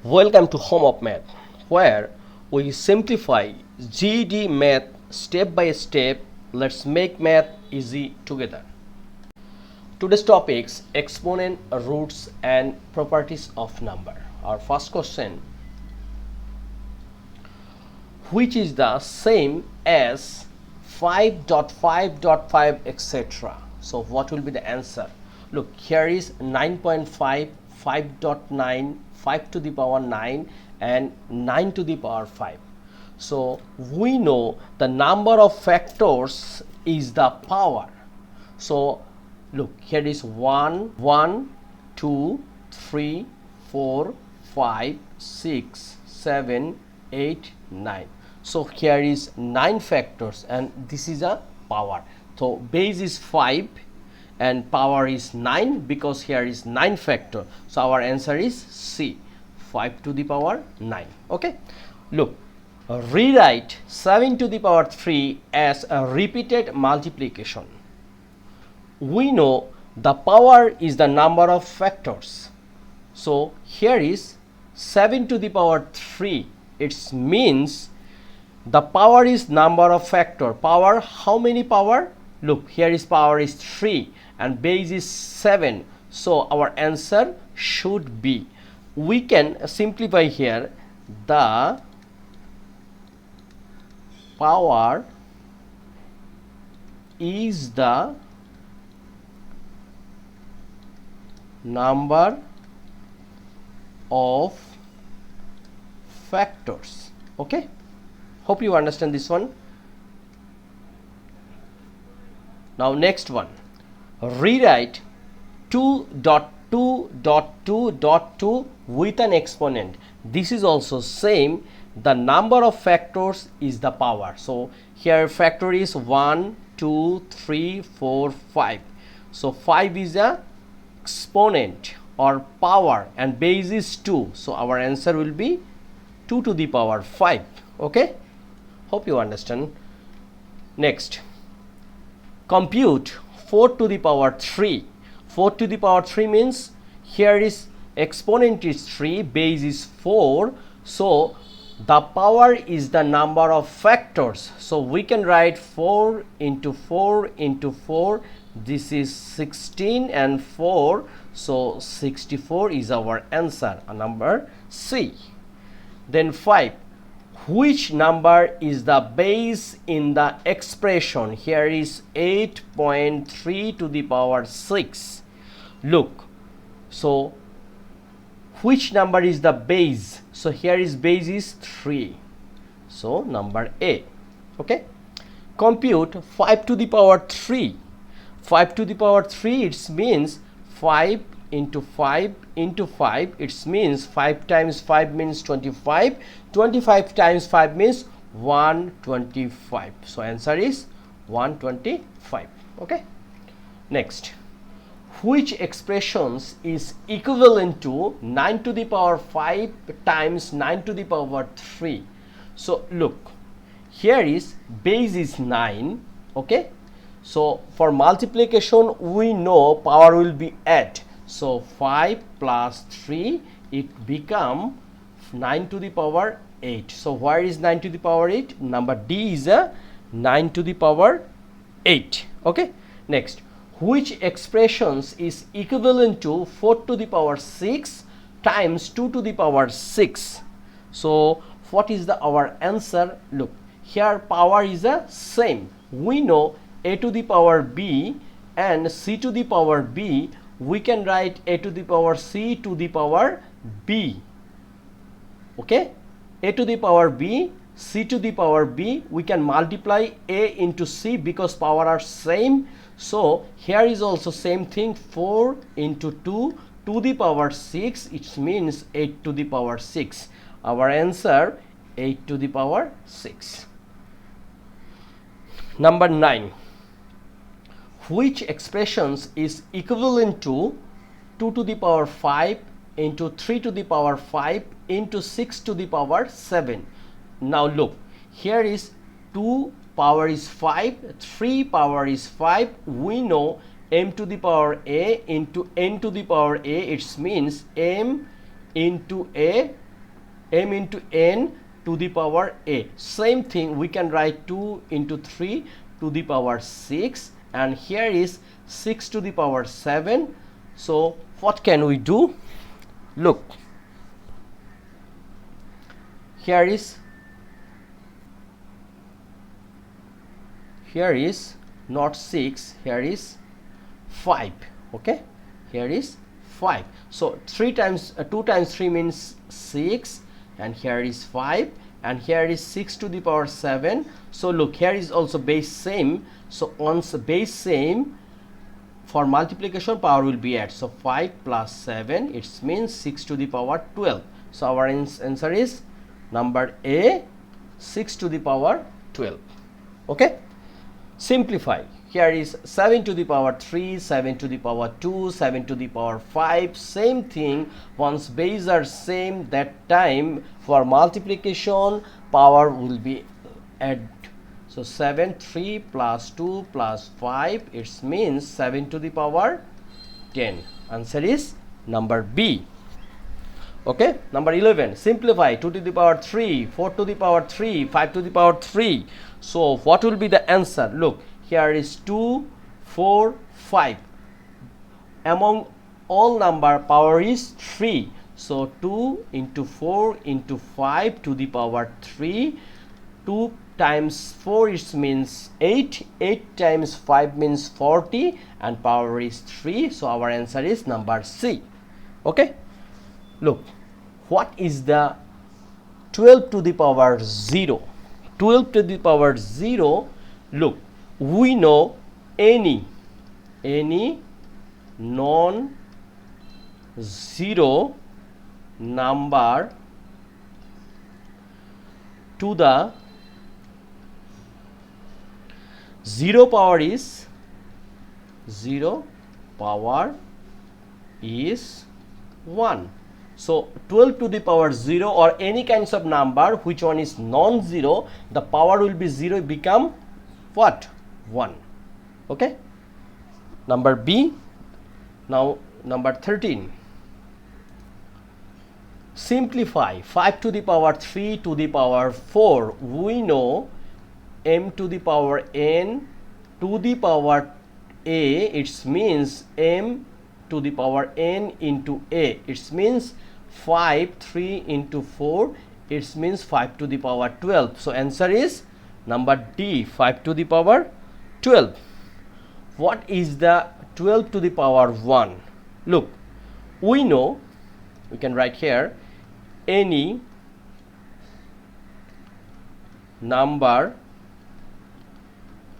Welcome to Home of Math, where we simplify GED Math step by step. Let's make math easy together. Today's topics: exponent, roots, and properties of number. Our first question: which is the same as 5.5.5 etc. So what will be the answer? Look, here is 9.5, 5.9, 5 to the power 9 and 9 to the power 5. So we know the number of factors is the power. So look, here is 1, 1, 2, 3, 4, 5, 6, 7, 8, 9. So here is 9 factors and this is a power. So base is 5 and power is 9 because here is 9 factor. So our answer is C, 5 to the power 9. Okay, look, rewrite 7 to the power 3 as a repeated multiplication. We know the power is the number of factors. So here is 7 to the power 3. It means the power is number of factor. Power, how many power? Look, here is power is 3 and base is 7. So our answer should be, we can simplify here, the power is the number of factors. Okay, hope you understand this one. Now next one, rewrite 2.2.2.2 with an exponent. This is also same, the number of factors is the power. So here factor is 1, 2, 3, 4, 5. So 5 is a exponent or power and base is 2. So our answer will be 2 to the power 5. Okay, hope you understand. Next, compute 4 to the power 3. 4 to the power 3 means here is exponent is 3, base is 4. So the power is the number of factors. So we can write 4 into 4 into 4. This is 16 and 4. So 64 is our answer, number C. Then 5. Which number is the base in the expression? Here is 8.3 to the power 6. Look, so which number is the base? So here is base is 3. So number A. Okay. Compute 5 to the power 3. 5 to the power 3, it means 5 into 5 into 5. It means 5 times 5 means 25. 25 times 5 means 125. So answer is 125. Okay. Next, which expressions is equivalent to 9 to the power 5 times 9 to the power 3? So look, here is base is 9. Okay, so for multiplication we know power will be 8. So 5 plus 3, it become 9 to the power 8. So where is 9 to the power 8? Number D is a 9 to the power 8. Okay. Next, which expressions is equivalent to 4 to the power 6 times 2 to the power 6? So what is our answer? Look, here power is the same. We know a to the power b and c to the power b. We can write a to the power c to the power b. Okay, a to the power b, c to the power b. We can multiply a into c because power are same. So here is also same thing, 4 into 2 to the power 6. It means 8 to the power 6. Our answer 8 to the power 6. Number 9. Which expressions is equivalent to 2 to the power 5 into 3 to the power 5 into 6 to the power 7? Now look, here is 2 power is 5, 3 power is 5. We know m to the power a into n to the power a. It means m into a m into n to the power a. Same thing we can write 2 into 3 to the power 6, and here is 6 to the power 7. So what can we do? Look, here is not 6, here is 5. Okay, here is 5. So 2 times 3 means 6, and here is 5, and here is 6 to the power 7. So look, here is also base same. So once base same, for multiplication power will be add. So 5 plus 7, it means 6 to the power 12. So our answer is number A, 6 to the power 12. Okay, simplify. Here is 7 to the power 3, 7 to the power 2, 7 to the power 5. Same thing, once base are same, that time for multiplication power will be add. So 7, 3 plus 2 plus 5, it means 7 to the power 10. Answer is number B. Okay, number 11, simplify. 2 to the power 3, 4 to the power 3, 5 to the power 3. So what will be the answer? Look, here is 2, 4, 5. Among all number, power is 3. So 2 into 4 into 5 to the power 3. 2 times 4 it means 8. 8 times 5 means 40, and power is 3. So our answer is number C. Okay, look, what is the 12 to the power 0? 12 to the power 0. Look, we know any non-zero number to the 0 power is 1. So 12 to the power 0 or any kinds of number which one is non-zero, the power will be 0, become what? 1. Okay, number B. Now number 13, simplify. 5 to the power 3 to the power 4. We know m to the power n to the power a, it means m to the power n into a. It means 5, 3 into 4, it means 5 to the power 12. So answer is number D, 5 to the power 12. What is the 12 to the power 1? Look, we know, we can write here, any number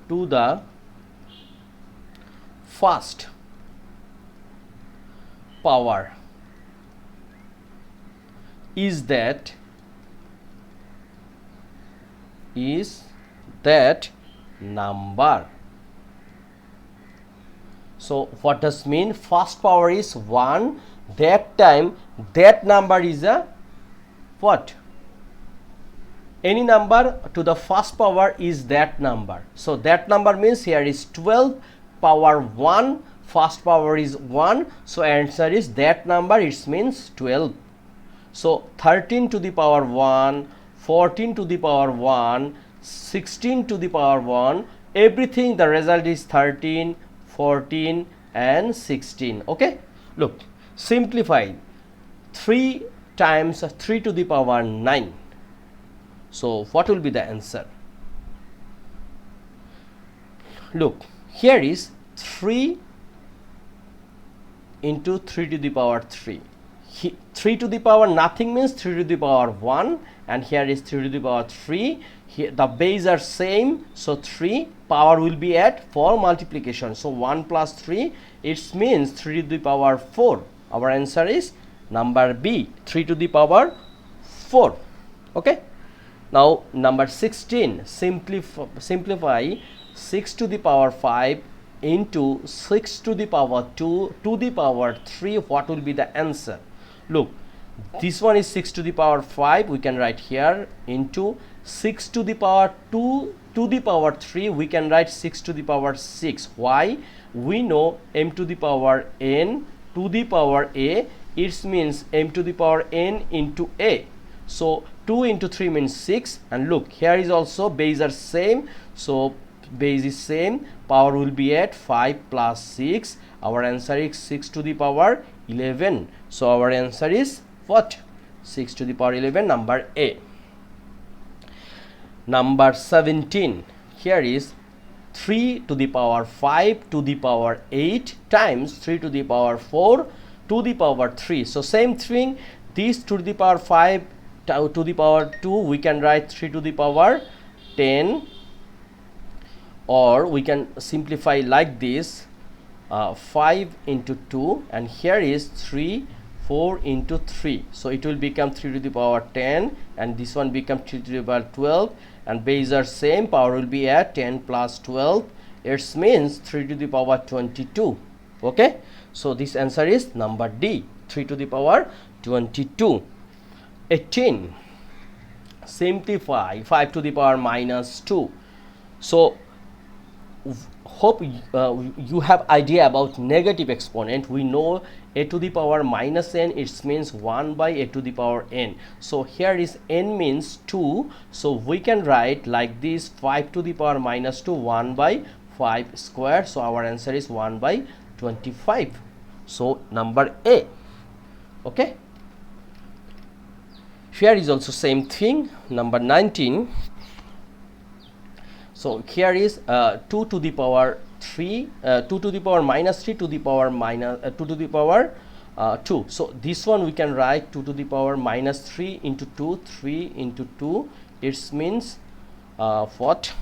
to the first power is that number. So what does mean? First power is 1, that time that number is a what? Any number to the first power is that number. So that number means here is 12 power 1, first power is 1. So answer is that number, it means 12. So 13 to the power 1, 14 to the power 1, 16 to the power 1, everything the result is 13, 14 and 16. Okay, look, simplify. 3 times 3 to the power 9. So what will be the answer? Look, here is 3 into 3 to the power 3. 3 to the power nothing means 3 to the power 1, and here is 3 to the power 3. Here the base are same, so 3 power will be at for multiplication. So 1 plus 3, it means 3 to the power 4. Our answer is number B, 3 to the power 4. Okay, now number 16, simplify 6 to the power 5 into 6 to the power 2 to the power 3. What will be the answer? Look, this one is 6 to the power 5, we can write here, into 6 to the power 2 to the power 3, we can write 6 to the power 6. Why? We know m to the power n to the power a, it means m to the power n into a. So 2 into 3 means 6, and look, here is also base are same, so base is same, power will be at 5 plus 6. Our answer is 6 to the power 11. So our answer is what? 6 to the power 11, number A. Number 17, here is 3 to the power 5 to the power 8 times 3 to the power 4 to the power 3. So same thing, this 2 to the power 5 to the power 2, we can write 3 to the power 10, or we can simplify like this, 5 into 2, and here is 3, 4 into 3. So it will become 3 to the power 10, and this one become 3 to the power 12, and base are same, power will be at 10 plus 12. It means 3 to the power 22. Okay, so this answer is number D, 3 to the power 22. 18, simplify 5 to the power minus 2. So hope you have idea about negative exponent. We know a to the power minus n, it means 1 by a to the power n. So here is n means 2, so we can write like this, 5 to the power minus 2, 1 by 5 square. So our answer is 1 by 25. So number A. Okay, here is also same thing, number 19. So here is 2 to the power 3, 2 to the power minus 3 to the power minus 2 to the power 2. So this one we can write 2 to the power minus 3 into 2, 3 into 2. It means what?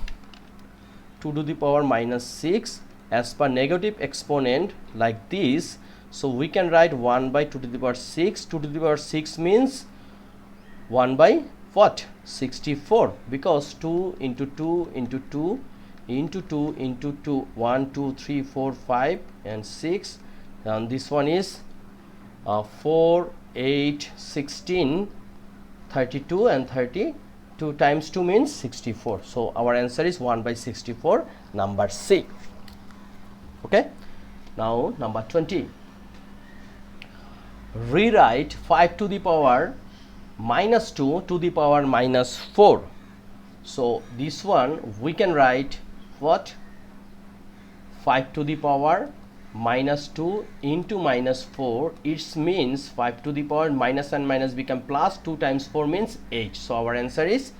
2 to the power minus 6 as per negative exponent like this. So we can write 1 by 2 to the power 6. 2 to the power 6 means 1 by what? 64, because 2 into 2 into 2 into 2 into 2, 1, 2, 3, 4, 5 and 6, and this one is 4, 8, 16, 32 and 32 times 2 means 64. So our answer is 1 by 64, number C. Okay, now number 20, rewrite 5 to the power minus 2 to the power minus 4. So this one we can write what? 5 to the power minus 2 into minus 4. It means 5 to the power minus and minus become plus, 2 times 4 means 8. So our answer is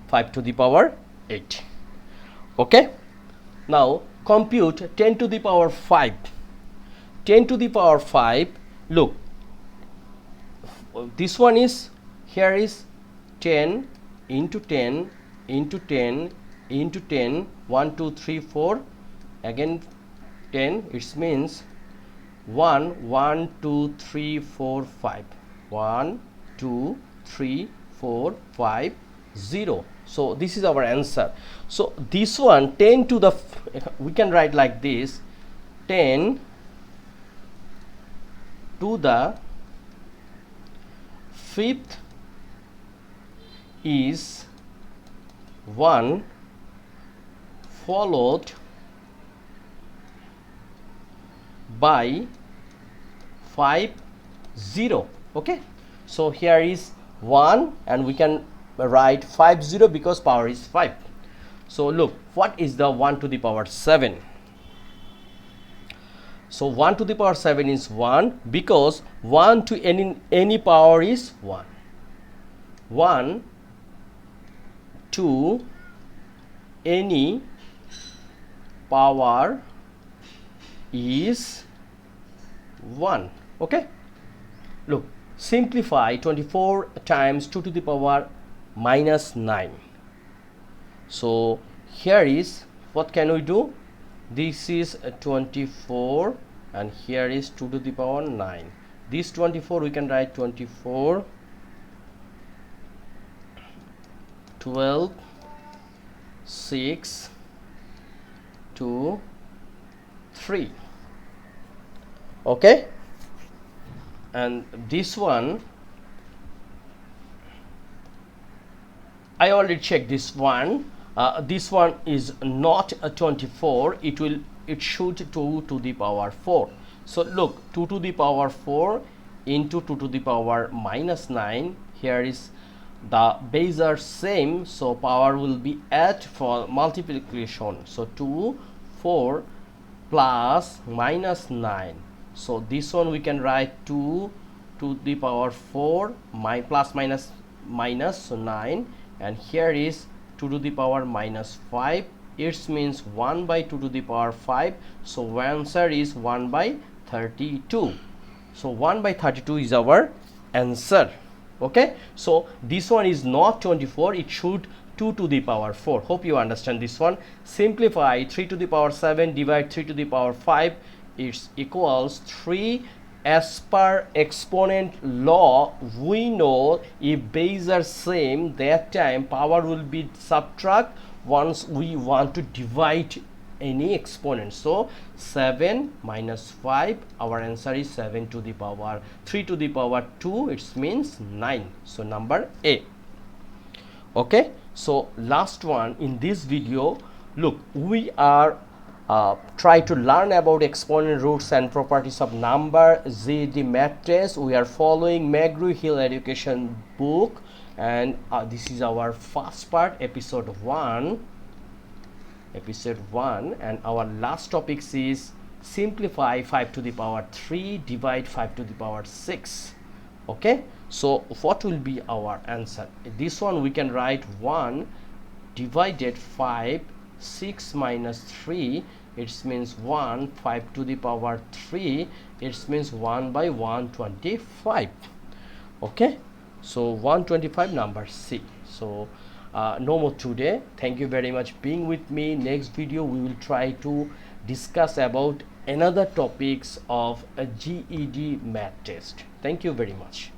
5 to the power 8. Okay, now compute 10 to the power 5. 10 to the power 5, look, this one is, here is 10 into 10 into 10 into 10, 1, 2, 3, 4, again 10, it means 1, 1, 2, 3, 4, 5, 1, 2, 3, 4, 5, 0. So this is our answer. So this one 10 to the, we can write like this, 10 to the fifth is 1 followed by 5, 0. Okay, so here is 1 and we can write 5, 0 because power is 5. So look, what is the 1 to the power 7? So 1 to the power 7 is 1 because 1 to any power is 1. 1 to any power is 1. Okay, look, simplify 24 times 2 to the power minus 9. So here is, what can we do? This is 24 and here is 2 to the power 9. This 24 we can write 24, 12, 6, 2, 3. Okay, and this one I already checked this one. This one is not a 24, it should 2 to the power 4. So look, 2 to the power 4 into 2 to the power minus 9, here is the base are same, so power will be 8 for multiplication. So 2 4 plus minus 9. So this one we can write 2 to the power 4 plus minus so 9, and here is 2 to the power minus 5. It means 1 by 2 to the power 5. So answer is 1 by 32. So 1 by 32 is our answer. Okay, so this one is not 24, it should 2 to the power 4. Hope you understand this one. Simplify 3 to the power 7 divide 3 to the power 5, it equals 3. As per exponent law, we know if base are same, that time power will be subtract once we want to divide any exponent. So 7 minus 5, our answer is 7 to the power 3 to the power 2, it means 9. So number A. Okay, so last one in this video, look, we are try to learn about exponent roots and properties of number, GED Math Test. We are following McGraw-Hill education book, and this is our first part, episode 1, and our last topic is simplify 5 to the power 3 divide 5 to the power 6. Okay, so what will be our answer? This one we can write 1 divided 5, 6 minus 3, it means 1, 5 to the power 3, it means 1 by 125. Okay, so 125, number C. So no more today. Thank you very much being with me. Next video we will try to discuss about another topics of a GED math test. Thank you very much.